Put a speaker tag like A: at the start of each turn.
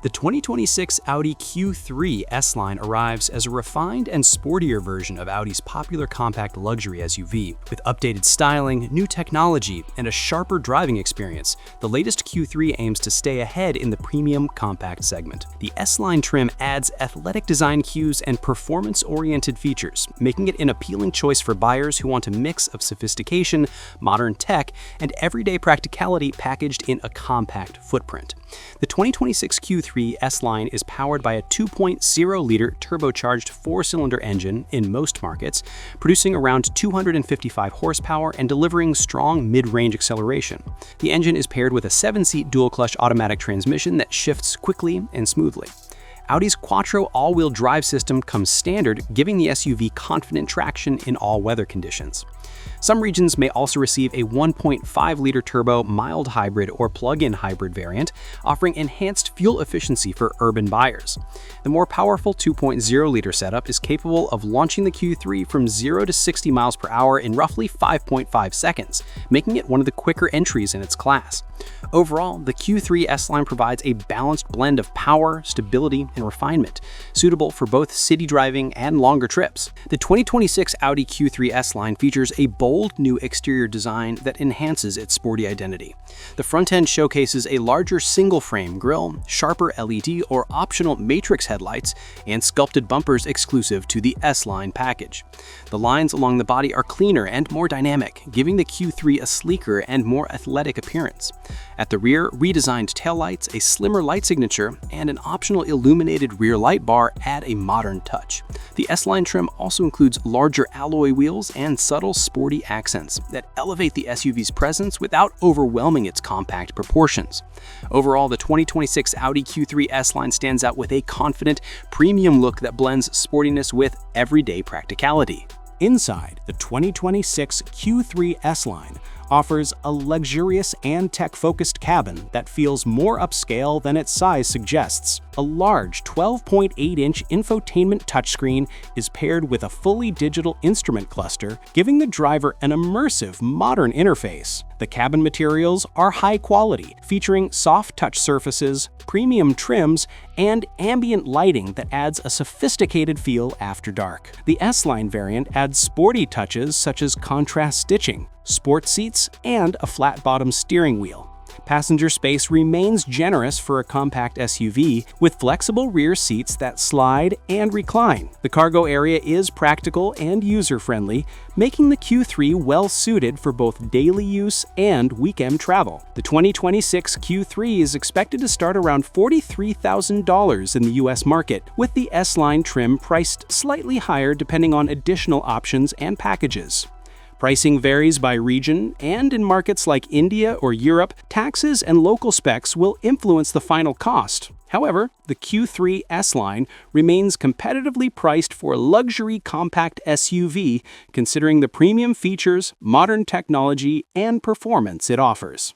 A: The 2026 Audi Q3 S Line arrives as a refined and sportier version of Audi's popular compact luxury SUV. With updated styling, new technology, and a sharper driving experience, the latest Q3 aims to stay ahead in the premium compact segment. The S Line trim adds athletic design cues and performance-oriented features, making it an appealing choice for buyers who want a mix of sophistication, modern tech, and everyday practicality packaged in a compact footprint. The 2026 Q3 S Line is powered by a 2.0-liter turbocharged four-cylinder engine in most markets, producing around 255 horsepower and delivering strong mid-range acceleration. The engine is paired with a 7-seat dual-clutch automatic transmission that shifts quickly and smoothly. Audi's Quattro all-wheel drive system comes standard, giving the SUV confident traction in all weather conditions. Some regions may also receive a 1.5-liter turbo mild hybrid or plug-in hybrid variant, offering enhanced fuel efficiency for urban buyers. The more powerful 2.0-liter setup is capable of launching the Q3 from 0 to 60 miles per hour in roughly 5.5 seconds, making it one of the quicker entries in its class. Overall, the Q3 S Line provides a balanced blend of power, stability, and refinement, suitable for both city driving and longer trips. The 2026 Audi Q3 S Line features a bold new exterior design that enhances its sporty identity. The front end showcases a larger single-frame grille, sharper LED or optional matrix headlights, and sculpted bumpers exclusive to the S Line package. The lines along the body are cleaner and more dynamic, giving the Q3 a sleeker and more athletic appearance. At the rear, redesigned taillights, a slimmer light signature, and an optional illuminated rear light bar add a modern touch. The S Line trim also includes larger alloy wheels and subtle sporty accents that elevate the SUV's presence without overwhelming its compact proportions. Overall, the 2026 Audi Q3 S Line stands out with a confident, premium look that blends sportiness with everyday practicality.
B: Inside, the 2026 Q3 S Line offers a luxurious and tech-focused cabin that feels more upscale than its size suggests. A large 12.8-inch infotainment touchscreen is paired with a fully digital instrument cluster, giving the driver an immersive, modern interface. The cabin materials are high quality, featuring soft touch surfaces, premium trims, and ambient lighting that adds a sophisticated feel after dark. The S Line variant adds sporty touches such as contrast stitching, sport seats, and a flat-bottom steering wheel. Passenger space remains generous for a compact SUV, with flexible rear seats that slide and recline. The cargo area is practical and user-friendly, making the Q3 well-suited for both daily use and weekend travel. The 2026 Q3 is expected to start around $43,000 in the US market, with the S Line trim priced slightly higher depending on additional options and packages. Pricing varies by region, and in markets like India or Europe, taxes and local specs will influence the final cost. However, the Q3 S Line remains competitively priced for a luxury compact SUV, considering the premium features, modern technology, and performance it offers.